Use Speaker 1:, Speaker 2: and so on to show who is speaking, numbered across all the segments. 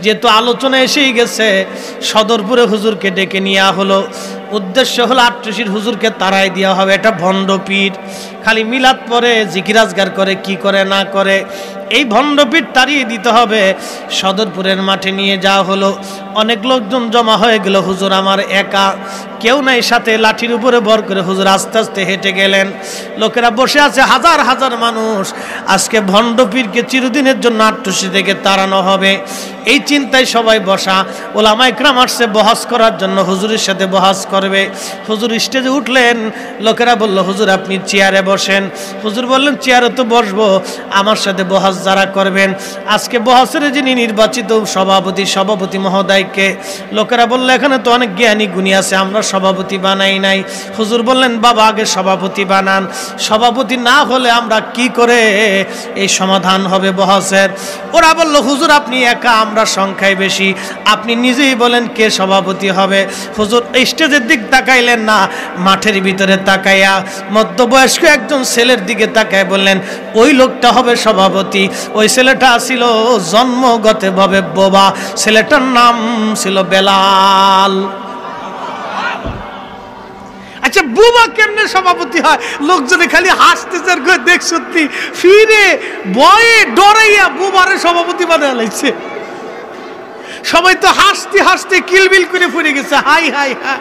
Speaker 1: যেহেতু আলোচনা এসেই গেছে, সদরপুরে হুজুরকে ডেকে নেওয়া হলো। উদ্দেশ্য হলো আট্টুসির হুজুরকে তাড়াই দেওয়া হবে। এটা ভণ্ড পীর, খালি মিলাদ পরে জিকিরাজগার করে, কি করে না করে, এই ভণ্ড পীর তাড়িয়ে দিতে হবে। সদরপুরের মাঠে নিয়ে যাওয়া হলো। অনেক লোকজন জমা হয়ে গেল। হুজুর আমার একা, কেউ নাই সাথে। লাঠির উপরে ভর করে হুজুর আস্তে আস্তে হেঁটে গেলেন। লোকেরা বসে আছে, হাজার হাজার মানুষ। আজকে ভণ্ড পীরকে চিরদিনের জন্য আট্টুসি থেকে তাড়ানো হবে, এই চিন্তায় সবাই বসা। ওলামা ইকরাম আসছে বহাস করার জন্য, হুজুরের সাথে বহাস করবে। হুজুর স্টেজে উঠলেন। লোকেরা বলল, হুজুর আপনি চেয়ারে বসেন। হুজুর বললেন, চেয়ারে তো বসবো, আমার সাথে বহাস যারা করবেন। আজকে বহাসের যিনি নির্বাচিত সভাপতি মহোদয়কে। লোকেরা বলল, এখানে তো অনেক জ্ঞানী গুণী আছে, আমরা সভাপতি বানাই নাই। হুজুর বললেন, বাবা আগে সভাপতি বানান, সভাপতি না হলে আমরা কি করে এই সমাধান হবে বহাসের। ওরা বলল, হুজুর আপনি একা, আমরা সংখ্যায় বেশি, আপনি নিজেই বলেন কে সভাপতি হবে। হুজুর স্টেজের দিক তাকাইলেন না, মাঠের ভিতরে তাকাইয়া মধ্যবয়স্ক একজন ছেলের দিকে তাকায় বললেন, ওই লোকটা হবে সভাপতি। ওই ছেলেটা ছিল জন্মগতভাবে বোবা, ছেলেটার নাম ছিল বেলাল। আচ্ছা, বোবা কেমনে সভাপতি হয়? লোকজনে খালি হাসতেছে, দেখ সত্যি ফিরে ভয়ে ডরাইয়া বোবারে সভাপতি বানায় লাগছে। সবাই তো হাসতে হাসতে কিলবিল করে পড়ে গেছে। হাই হাই হাই,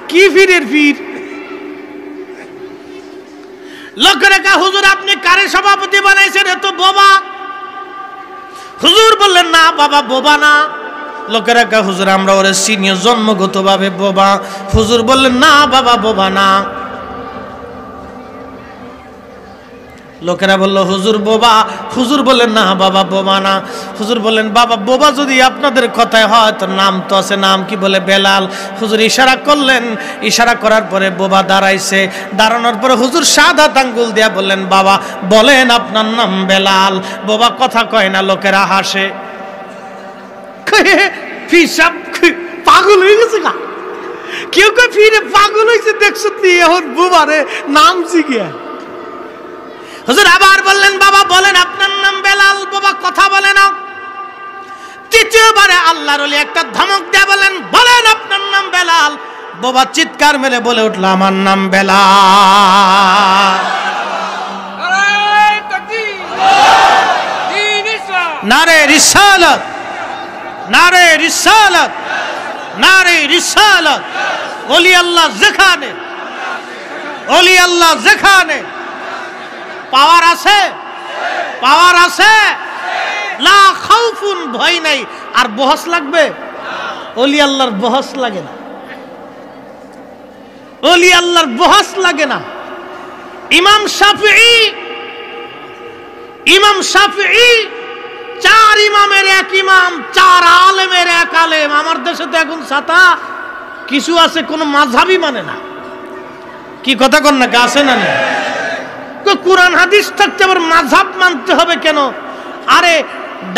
Speaker 1: কি ফিরের ফির। লোকেরা কা, হুজুর আপনি কারে সভাপতি বানাইছেন? এত বোবা। হুজুর বললেন, না বাবা বোবা না। লোকেরা কা, হুজুর আমরা ওরে সিনিয়র, জন্মগতভাবে বোবা। হুজুর বললেন, না বাবা বোবা না। লোকেরা বলল, হুজুর বোবা। হুজুর বললেন, না বাবা বোবা না। হুজুর বললেন, বাবা বোবা যদি আপনাদের কথায় হয় তো নাম তো আছে, নাম কি? বলে বেলাল। হুজুর ইশারা করলেন, ইশারা করার পরে বোবা দাঁড়াইছে। দাঁড়ানোর পরে হুজুর সাদা আঙ্গুল দিয়া বললেন, বাবা বলেন আপনার নাম বেলাল। বোবা কথা কয় না, লোকেরা হাসে। ফিসাব পাগল হয়ে গেছে গা, কেউ কেউ ফিরে পাগল হয়েছে, দেখছো এখন বোবারে নাম জিজ্ঞা। হুজুর আবার বললেন, বাবা বলেন আপনার নাম বেলাল। বাবা কথা বলে না। তৃতীয়বারে আল্লাহর ওলি একটা ধমক দিয়ে বলেন, বলেন আপনার নাম বেলাল। বাবা চিৎকার মেরে বলে উঠল, আমার নাম বেলাল। নারে রিসালাত, নারে রিসালাত, নারে রিসালাত। ওলি আল্লাহ যেখানে, ওলি আল্লাহ যেখানে পাওয়ার আছে, পাওয়ার আছে, লা খাউফুন, ভয় নাই। আর বহস লাগবে? ওলি আল্লাহর বহস লাগে না, ওলি আল্লাহর বহস লাগে না। ইমাম শাফিঈ চার ইমামের এক ইমাম, চার আলেমের এক আলেম। আমার দেশে তো এখন ছাতা কিছু আছে, কোন মাযহাবই মানে না। কি কথা কন না, আছে না? কোরআন হাদিস থাকতে আবার মাযহাব মানতে হবে কেন? আরে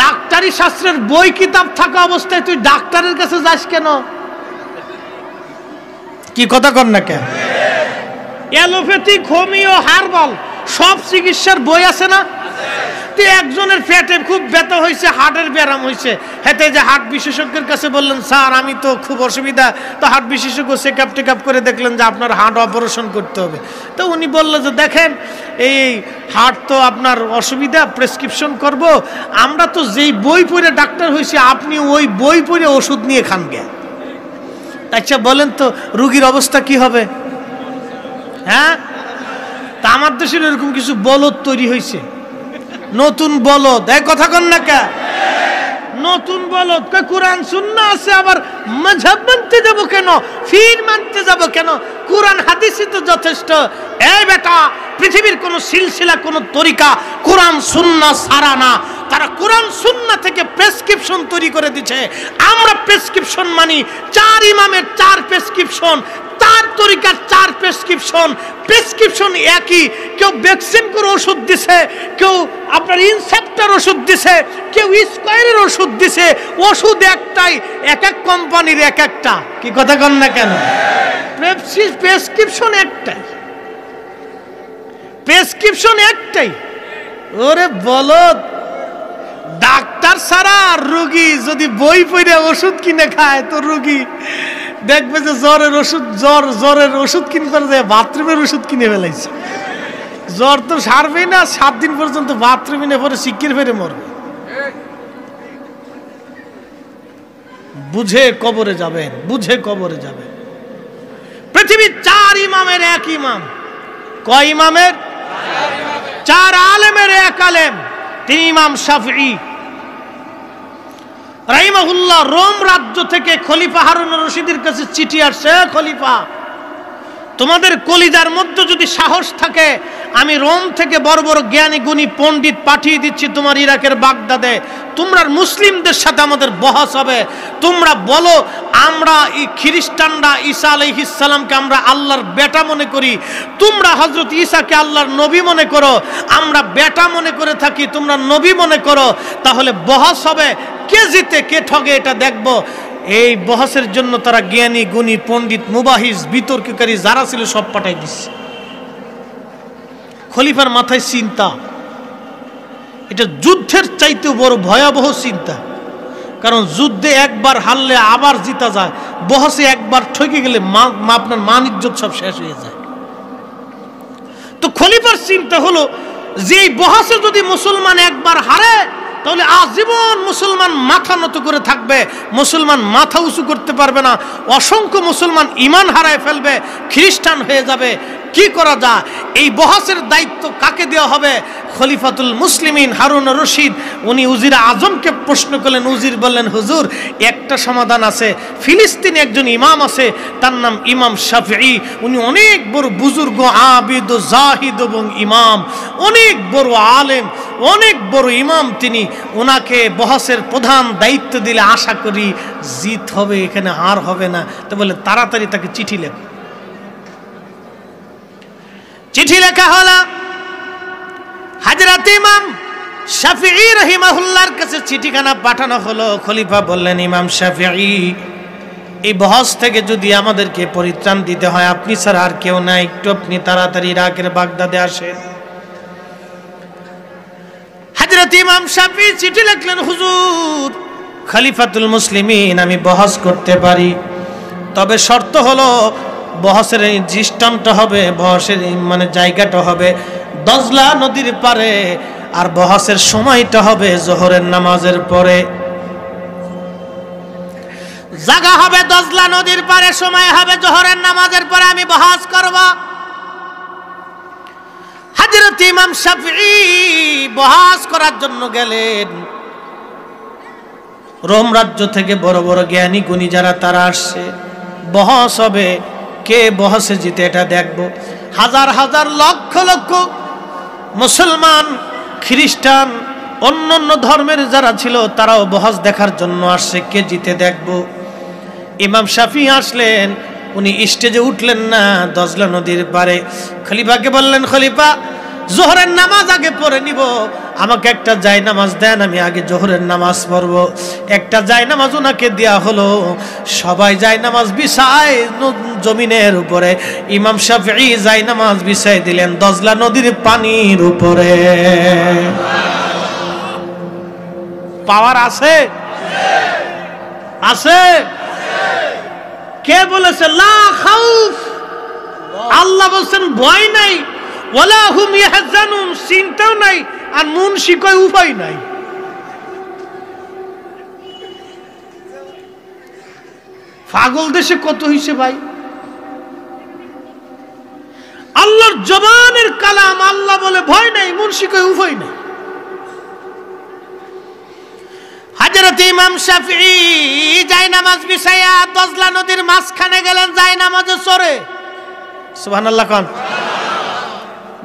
Speaker 1: ডাক্তারি শাস্ত্রের বই কিতাব থাকা অবস্থায় তুই ডাক্তারের কাছে যাস কেন? কি কথা কন না কেন? অ্যালোপ্যাথিক, হোমিও, হার্বাল সব চিকিৎসার বই আছে না? একজনের পেটে খুব ব্যথা হয়েছে, হার্টের ব্যারাম হয়েছে, হেতে যে হার্ট বিশেষজ্ঞের কাছে বললেন, স্যার আমি তো খুব অসুবিধা। তো হার্ট বিশেষজ্ঞ চেকআপ টেকআপ করে দেখলেন যে আপনার হার্ট অপারেশন করতে হবে। তো উনি বললেন যে দেখেন এই হার্ট তো আপনার অসুবিধা, প্রেসক্রিপশন করব। আমরা তো যেই বই পড়ে ডাক্তার হয়েছি, আপনি ওই বই পড়ে ওষুধ নিয়ে খান গে। আচ্ছা বলেন তো রুগীর অবস্থা কি হবে? হ্যাঁ, তা আমার দেশের এরকম কিছু বলদ তৈরি হয়েছে, নতুন বলদ। এক কথা কন না কে? নতুন বলদ। কোরআন সুন্নাহ আছে, আবার মাযহাব মানতে যাব কেন? ফির মানতে যাব কেন? কোরআন হাদিসই তো যথেষ্ট। এই বেটা, পৃথিবীর কোন সিলসিলা, কোন তরিকা কোরআন সুন্নাহ ছাড়া না। তারা কোরআন সুন্নাহ থেকে প্রেসক্রিপশন তৈরি করে দিচ্ছে। আমরা প্রেসক্রিপশন মানি, চার ইমামের চার প্রেসক্রিপশন, চার তরিকার চার প্রেসক্রিপশন। প্রেসক্রিপশন একই, কেউ ভ্যাকসিন করে ওষুধ দিছে, কেউ আপনার ইনসেপ্টার ওষুধ দিছে, কেউ স্কয়ারের ওষুধ দিছে। ওষুধ একটাই, এক এক কোম্পানির এক একটা। কি কথা কন না কেন? প্রেসক্রিপশন একটাই, প্রেসক্রিপশন একটাই। ওরে বলদ, ডাক্তার ডাক্তার ছাড়া রোগী যদি বই পড়ে ওষুধ কিনে খায় তো রোগী দেখবে যে জ্বরের ওষুধ কিনতে যায় বাথরুমের ওষুধ কিনে ফেলাইছে। জ্বর তো সারবেই না, 7 দিন পর্যন্ত বাথরুমে নিয়ে পরে শিক্ষির ফেরে মরবে। বুঝে কবরে যাবেন, বুঝে কবরে যাবেন। পৃথিবীর 4 ইমামের এক ইমাম। কয় ইমামের? 4 আলেমের এক আলেম, তিনি ইমাম শাফিঈ রাহিমাহুল্লাহ। রোম রাজ্য থেকে খলিফা হারুন রশিদের কাছে চিঠি আসছে, খলিফা তোমাদের কলিজার মধ্যে যদি সাহস থাকে আমি রোম থেকে বড় বড় জ্ঞানী গুণী পণ্ডিত পাঠিয়ে দিচ্ছি তোমার ইরাকের বাগদাদে, তোমরা মুসলিমদের সাথে আমাদের বহস হবে। তোমরা বলো আমরা খ্রিস্টানরা ঈসা আলাইহিস সালামকে আমরা আল্লাহর বেটা মনে করি, তোমরা হযরত ঈসাকে আল্লাহর নবী মনে করো, আমরা বেটা মনে করে থাকি, তোমরা নবী মনে করো। তাহলে বহস হবে, কে জিতে কে ঠগে এটা দেখবো। এই বহসের জন্য তারা জ্ঞানী গুণী পণ্ডিত মুবাহিস বিতর্ককারী যারা ছিল সব পাঠাই দিচ্ছে। খলিফার মাথায় চিন্তা, এটা যুদ্ধের চাইতেও বড় ভয়াবহ চিন্তা, কারণ যুদ্ধে একবার হারলে আবার জিতা যায়, বহসে একবার ঠকে গেলে আপনার মান ইজ্জত সব শেষ হয়ে যায়। তো খলিফার চিন্তা হলো যে এই বহসে যদি মুসলমান একবার হারে তাহলে আজীবন মুসলমান মাথা নত করে থাকবে, মুসলমান মাথা উঁচু করতে পারবে না, অসংখ্য মুসলমান ঈমান হারায় ফেলবে, খ্রিস্টান হয়ে যাবে। কি করা যায়? এই বহসের দায়িত্ব কাকে দেওয়া হবে? খলিফাতুল মুসলিমিন হারুন রশিদ উনি উজির আজমকে প্রশ্ন করলেন। উজির বললেন, হুজুর একটা সমাধান আছে, ফিলিস্তিনে একজন ইমাম আছে, তার নাম ইমাম শাফিঈ, উনি অনেক বড় বুজুর্গ, আবিদ, জাহিদ এবং ইমাম, অনেক বড় আলেম, অনেক বড় ইমাম তিনি। ওনাকে বহসের প্রধান দায়িত্ব দিলে আশা করি জিত হবে, এখানে হার হবে না। তো বলে তাড়াতাড়ি তাকে চিঠি লেখ। চিঠি লেখা হলো, হযরত ইমাম শাফিঈ রাহিমাহুল্লাহর কাছে চিঠিখানা পাঠানো হলো। খলিফা বললেন, ইমাম শাফিঈ এই বহস থেকে যদি আমাদেরকে পরিত্রাণ দিতে হয় আপনি ছাড়া আর কেউ নাই, একটু আপনি তাড়াতাড়ি ইরাকের বাগদাদে আসেন। হযরত ইমাম শাফিঈ চিঠি লিখলেন, হুজুর খলিফাতুল মুসলিমিন আমি বহস করতে পারি, তবে শর্ত হলো বহসের দৃষ্টান্ত হবে, বহসের মানে জায়গাটা হবে দজলা নদীর পারে, আর বহসের সময়টা হবে জোহরের নামাজের পরে। জায়গা হবে দজলা নদীর পারে, সময় হবে জোহরের নামাজের পরে, আমি বহস করব। হযরত ইমাম শাফিঈ বহস করার জন্য গেলেন। রোম রাজ্য থেকে বড় বড় জ্ঞানী গুণী যারা তারা আসছে, বহস হবে, কে বহসে জিতে এটা দেখবো। হাজার হাজার লক্ষ লক্ষ মুসলমান, খ্রিস্টান, অন্যান্য ধর্মের যারা ছিল তারাও বহস দেখার জন্য আসছে, কে জিতে দেখবো। ইমাম শাফিঈ আসলেন, উনি স্টেজে উঠলেন না, দজলা নদীর পারে। খলিফাকে বললেন, খলিফা জোহরের নামাজ আগে পড়ে নিব, আমাকে একটা জায়নামাজ দেন, আমি আগে জোহরের নামাজ পড়ব। একটা জায়নামাজ ওনাকে দেয়া হলো। সবাই জায়নামাজ বিছায় জমিনের উপরে, ইমাম শাফিঈ জায়নামাজ বিছাই দিলেন দজলা নদীর পানির উপরে। পাওয়ার আছে? আছে? কে বলেছে লা খাউফ? আল্লাহ বলছেন ভয় নাই, ওয়ালা হুম ইয়াহজানুন, চিন্তাও নাই, আর মুনশি কয় উপায় নাই। পাগল দেশে কত হইছে ভাই। আল্লাহর জবানের কালাম, আল্লাহ বলে ভয় নাই, মুনশি কয় উপায় নাই। হযরত ইমাম শাফিঈ জায়নামাজ বিছায়া দজলা নদীর মাঝখানে গেলেন, জায়নামাজে চড়ে। সুবহানাল্লাহ কোন।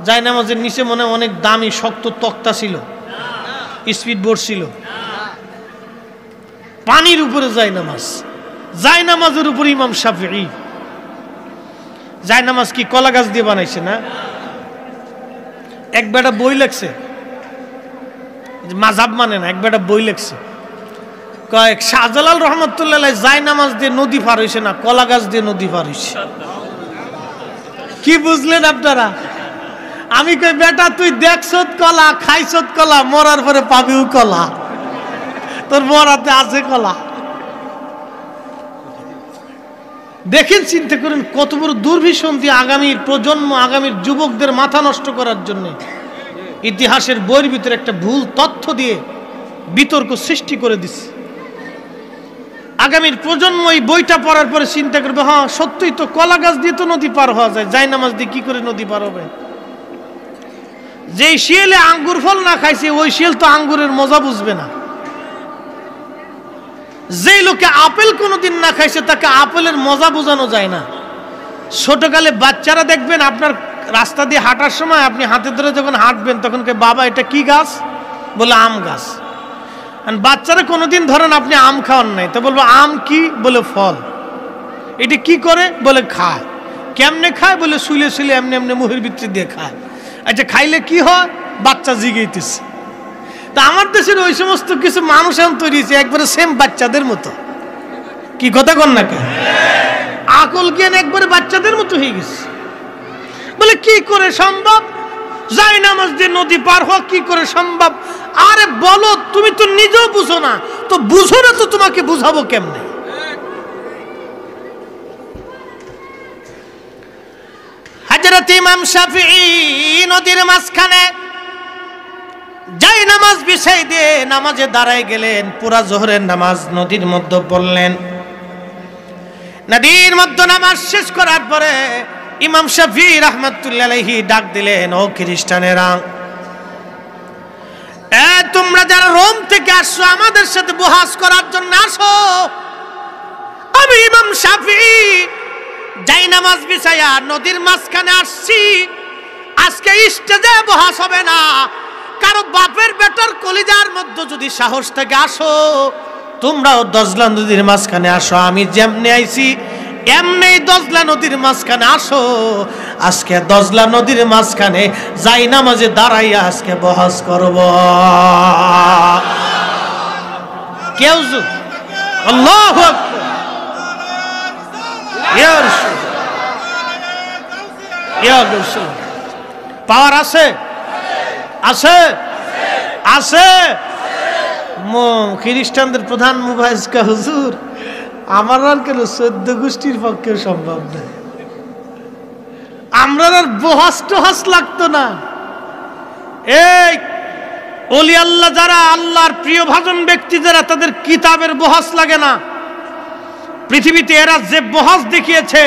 Speaker 1: জায়নামাজের নিচে মনে অনেক দামি শক্ত তক্তা ছিল, স্পিড বোর্ড ছিল, পানির উপরে জায়নামাজ, জায়নামাজের উপর ইমাম শাফিঈ। জায়নামাজ কি কলা গাছ দিয়ে বানাইছে না? এক বেটা বই লেখছে, মাযহাব মানে না, এক বেটা বই লেখছে, কয়েক শাহজালাল রহমতুল্লাহ জায়নামাজ দিয়ে নদী পার হইছে না, কলা গাছ দিয়ে নদী পার হইছে। কি বুঝলেন আপনারা? আমি কই বেটা তুই দেখছত কলা, খাইছত কলা, মরার পরে পাবিও কলা। তোর বরাতে আছে কলা। দেখেন, চিন্তা করেন কত বড় দুর্বিসন্ধি আগামীর প্রজন্ম, আগামীর যুবকদের মাথা নষ্ট করার জন্য ইতিহাসের বইয়ের ভিতরে একটা ভুল তথ্য দিয়ে বিতর্ক সৃষ্টি করে দিচ্ছে। আগামীর প্রজন্ম এই বইটা পড়ার পরে চিন্তা করবে, হ্যাঁ সত্যই তো, কলা গাছ দিয়ে তো নদী পার হওয়া যায়, জায় নামাজ দিয়ে কি করে নদী পার হবে? যেই শিয়ালে আঙ্গুর ফল না খাইছে ওই শিয়াল তো আঙ্গুরের মজা বুঝবে না। যেই লোকে আপেল কোনোদিন না খাইছে তাকে আপেলের মজা বোঝানো যায় না। ছোটকালে বাচ্চারা দেখবেন আপনার রাস্তা দিয়ে হাঁটার সময় আপনি হাতে ধরে যখন হাঁটবেন তখন কে বাবা এটা কি গাছ? বলে আম গাছ। আর বাচ্চারা কোনোদিন ধরেন আপনি আম খাওয়ান নাই, তো বলবো আম কি? বলে ফল। এটা কি করে? বলে খায়। কেমনে খায়? বলে শুলে শুলে এমনি এমনি মুখের ভিতরে দিয়ে খায়। আচ্ছা খাইলে কি হয়? বাচ্চা জিগেইতেছে। তা আমার দেশের ওই সমস্ত কিছু মানুষ এখন তৈরি হয়েছে একবারে সেম বাচ্চাদের মতো। কি কথা কন না কেন? আকল জ্ঞান একবারে বাচ্চাদের মতো হয়ে গেছে। বলে কি করে সম্ভব? যাই নামাজ দিয়ে নদী পার হওয়া কি করে সম্ভব? আরে বলো, তুমি তো নিজেও বুঝো না, তো বুঝো না তো তোমাকে বুঝাবো কেমনে? হযরত ইমাম শাফিঈ নদীর মাঝখানে যাই নামাজ বিছাই দিয়ে নামাজে দাঁড়ায় গেলেন। পুরা জোহরের নামাজ নদীর মধ্যে পড়লেন। নদীর মধ্যে নামাজ শেষ করার পরে ইমাম শাফিঈ রাহমাতুল্লাহি আলাইহি ডাক দিলেন, ও খ্রিস্টানেরা, তোমরা যারা রোম থেকে আসছো আমাদের সাথে বহাস করার জন্য আসো। আমি ইমাম শাফিঈ যাই নামাজ বিছাইয়া নদীর মাঝখানে আসছি। আজকে স্টেজে বহাস হবে না। কারো বাপের বেটার কলিজার মধ্যে যদি সাহস থেকে আসো, তোমরাও দজলা নদীর মাঝখানে আসো। আমি যেমনি আইছি এমনি দজলা নদীর মাঝখানে আসো। আজকে দজলা নদীর মাঝখানে যাই নামাজে দাঁড়াইয়া আজকে বহাস করব। কেউ আল্লাহু আকবার, ইয়া রাসূল, ইয়া রাসূল। পাওয়ার আছে, আছে, আছে। খ্রিস্টানদের প্রধান মুভাইজকা হুজুর, আমার আর কেন 14 গোষ্ঠীর পক্ষে সম্ভব না। আমরা আর বহাস টহাস লাগতো না। এই ওলি আল্লাহ যারা, আল্লাহর প্রিয় ভাজন ব্যক্তি যারা, তাদের কিতাবের বহাস লাগে না। পৃথিবীতে এরা যে বহাস দেখিয়েছে,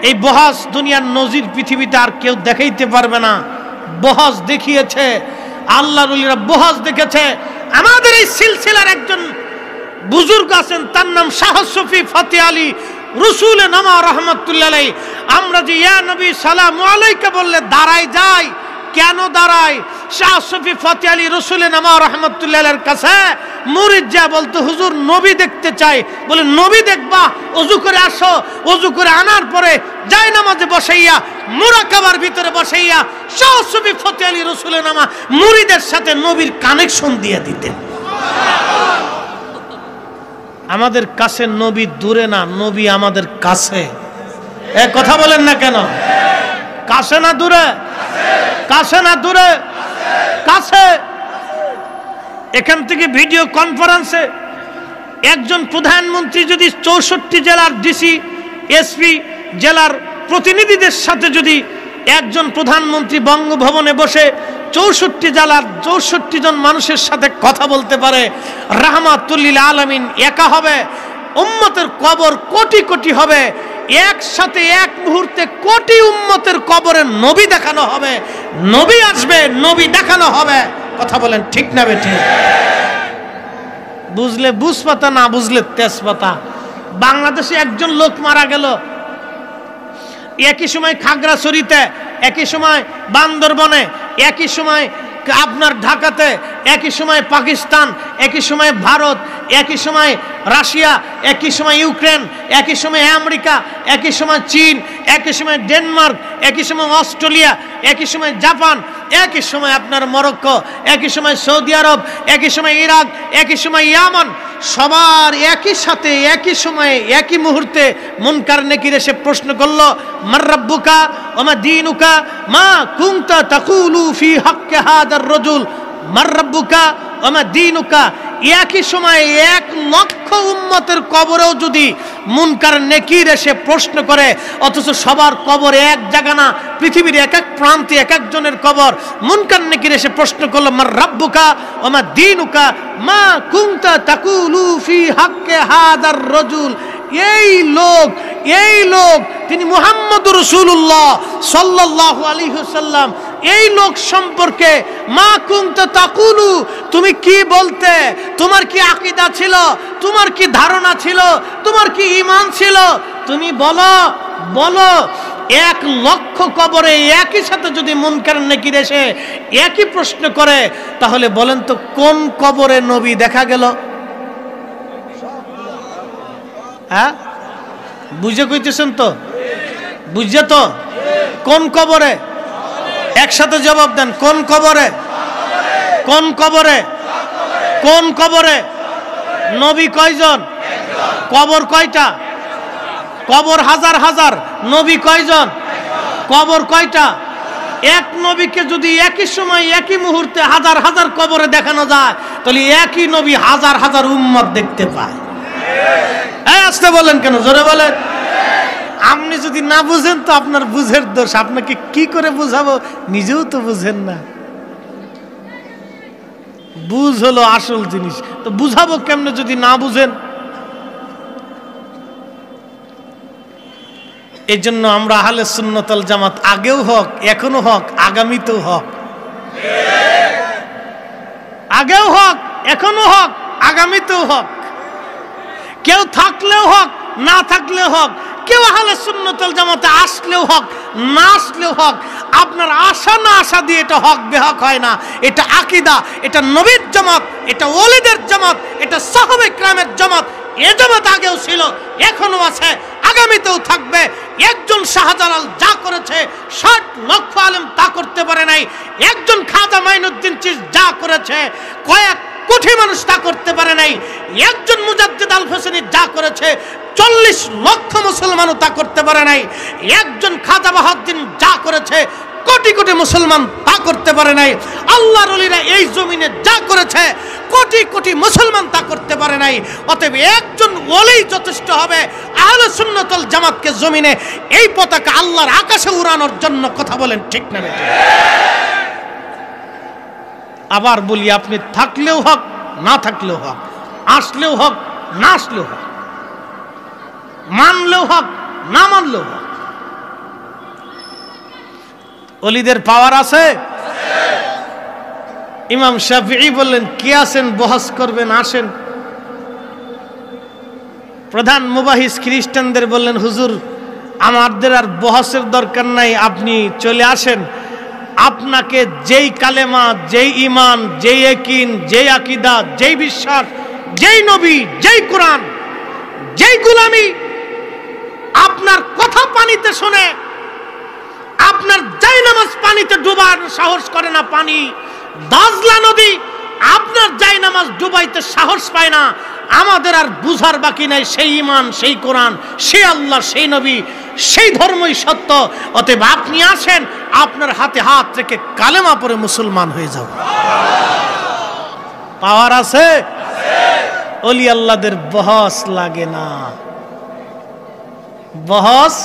Speaker 1: এই বহাস দুনিয়ার নজির পৃথিবীতে আর কেউ দেখাইতে পারবে না। বহাস দেখিয়েছে আল্লাহর ওলিরা, বহাস দেখেছে। আমাদের এই সিলসিলার একজন বুজুর্গ আছেন, তার নাম শাহ সুফি ফতেহ আলী রসুল নামা রহমতুল্লাহ আলাইহি। আমরা যে ইয়া নবী সালামু আলাইকা বললে দাঁড়াই যাই, কেন দাঁড়াই? শাহ সুফি ফতেহ আলী রসুল নামা রহমতুল্লাহ আলাইহির কাছে মুরিদ যা বলতো, হুজুর নবী দেখতে চাই। বলে নবী দেখবা? ওযু করে আসো। ওযু করে আনার পরে যাই নামাজে বসাইয়া মুরাকাবার ভিতরে বসাইয়া শাহ সুফি ফতেহ আলী রসুল নামা মুরিদের সাথে নবীর কানেকশন দিয়ে দিতেন। আমাদের কাছে নবী দূরে না, নবী আমাদের কাছে। এক কথা বলেন না কেন? কাছে না দূরে? কাছে না দূরে? কাছে। এখান থেকে ভিডিও কনফারেন্সে একজন প্রধানমন্ত্রী যদি 64 জেলার ডিসি, এসপি, জেলার প্রতিনিধিদের সাথে যদি একজন প্রধানমন্ত্রী বঙ্গভবনে বসে 64 জেলার 64 জন মানুষের সাথে কথা বলতে পারে, রাহমাতুল লিল আলামিন একা হবে, উম্মতের কবর কোটি কোটি হবে। একসাথে এক মুহূর্তে কোটি উম্মতের কবরে নবী দেখানো হবে, নবী আসবে, নবী দেখানো হবে। কথা বলেন ঠিক না বেঠিক? বুঝলে বুঝপাতা, না বুঝলে তেজপাতা। বাংলাদেশে একজন লোক মারা গেল, একই সময় খাগড়াছড়িতে, একই সময় বান্দরবনে, একই সময় আপনার ঢাকাতে, একই সময় পাকিস্তান, একই সময় ভারত, একই সময় রাশিয়া, একই সময় ইউক্রেন, একই সময় আমেরিকা, একই সময় চীন, একই সময় ডেনমার্ক, একই সময় অস্ট্রেলিয়া, একই সময় জাপান, একই সময় আপনার মরক্কো, একই সময় সৌদি আরব, একই সময় ইরাক, একই সময় ইয়ামান। সবার একই সাথে একই সময়ে একই মুহূর্তে মুনকার নেকির এসে প্রশ্ন করলো, মান রাব্বুকা ওয়া মা দীনুকা মা কুনতা তাকুলু ফি হাক্কি হাদার রাজুল। মান রাব্বুকা ওমা দীনুকা, একই সময় 1 লক্ষ উম্মতের কবরেও যদি মুনকার নেকির এসে প্রশ্ন করে, অথচ সবার কবর এক জায়গা না, পৃথিবীর এক এক প্রান্তে এক একজনের কবর, মুনকার নেকির এসে প্রশ্ন করলো মার রাব্বুকা ওমা দীনুকা মা কুনতা তাকুলু ফি হাক্কে হাদার রাজুল, এই লোক তিনি মুহাম্মদুর রাসূলুল্লাহ সাল্লাল্লাহু আলাইহি ওয়াসাল্লাম, এই লোক সম্পর্কে মা কুনতা তাকুলু, তুমি কি বলতে, তোমার কি আকীদা ছিল, তোমার কি ধারণা ছিল, তোমার কি ঈমান ছিল, তুমি বলো 1 লক্ষ কবরে একই সাথে যদি মুনকার নেকির এসে একই প্রশ্ন করে, তাহলে বলেন তো কোন কবরে নবী দেখা গেল? হ্যাঁ, বুঝে কইতেছেন তো? বুঝছে তো? কোন কবরে? একসাথে জবাব দেন, কোন কবরে? কোন কবরে? কোন কবরে? নবী কয়জন? কবর কয়টা? কবর হাজার হাজার, নবী কয়জন? কবর কয়টা? এক নবীকে যদি একই সময় একই মুহূর্তে হাজার হাজার কবরে দেখানো যায়, তাহলে একই নবী হাজার হাজার উম্মত দেখতে পায়। আসতে বলেন কেন, জোরে বলেন। আপনি যদি না বুঝেন তো আপনার বুঝের দোষ, আপনাকে কি করে বুঝাবো, নিজেও তো বুঝেন না। বুঝ হলো আসল জিনিস, তো বুঝাবো কেমনে যদি না বুঝেন? এই জন্য আমরা আহলে সুন্নাত ওয়াল জামাত আগেও হক, এখনো হক, আগামীতেও হক। আগেও হক, এখনো হক, আগামীতেও হক। কেউ থাকলেও হক, না থাকলেও হক। কেউ আহলে সুন্নাত ওয়াল জামাতে আসলেও হক, না আসলেও হক। আপনার আশা না আশা দিয়ে এটা হক বেহক হয় না। এটা আকীদা, এটা নবীর জামাত, এটা ওলিদের জামাত, এটা সাহাবায়ে কেরামের জামাত। এ জামাত আগেও ছিল, এখনো আছে, আগামীতেও থাকবে। একজন শাহজালাল যা করেছে 60 লক্ষ আলেম তা করতে পারে নাই। একজন খাজা মাইনুদ্দিন চিশতি যা করেছে কয়েক কোটি মানুষ তা করতে পারে নাই। একজন মুজাদ্দিদ আল হোসেনী যা করেছে 40 লক্ষ মুসলমানও তা করতে পারে নাই। একজন খাজা বাহাউদ্দিন যা করেছে কোটি কোটি মুসলমান তা করতে পারে নাই। আল্লাহর ওলিরা এই জমিনে যা করেছে কোটি কোটি মুসলমান তা করতে পারে নাই। অতএব একজন ওলি যথেষ্ট হবে আহলে সুন্নাত ওয়াল জামাতকে জমিনে এই পতাকা আল্লাহর আকাশে উড়ানোর জন্য। কথা বলেন ঠিক না বেঠিক? আবার বলি, আপনি থাকলেও হক, না থাকলেও হক, আসলেও হক, না আসলেও হক, মানলেও হক, না মানলেও হক। ওলিদের পাওয়ার আছে। ইমাম শাফিঈ বললেন, কে আছেন বহস করবেন, আসেন। প্রধান মুবাহিস খ্রিস্টানদের বললেন, হুজুর আমাদের আর বহসের দরকার নাই, আপনি চলে আসেন। আপনাকে যেই কালেমা, যেই ঈমান, যেই ইয়াকিন, যেই আকীদা, যেই বিশ্বাস, যেই নবী, যেই কোরআন, যেই গোলামি আপনার কথা পানিতে শুনে, আপনার জায়নামাজ পানিতে ডুবার সাহস করে না। পানি দাজলা নদী আপনার জায়নামাজ ডুবাইতে সাহস পায় না। আমাদের আর বুঝার বাকি নাই, সেই ঈমান, সেই কোরআন, সেই আল্লাহ, সেই নবী, সেই ধর্মই সত্য। অতএব আপনি আসেন, আপনার হাতে হাত রেখে কালেমা পড়ে মুসলমান হয়ে যাও। পাওয়ার আছে। ওলি আল্লাহদের বহস লাগে না, বহস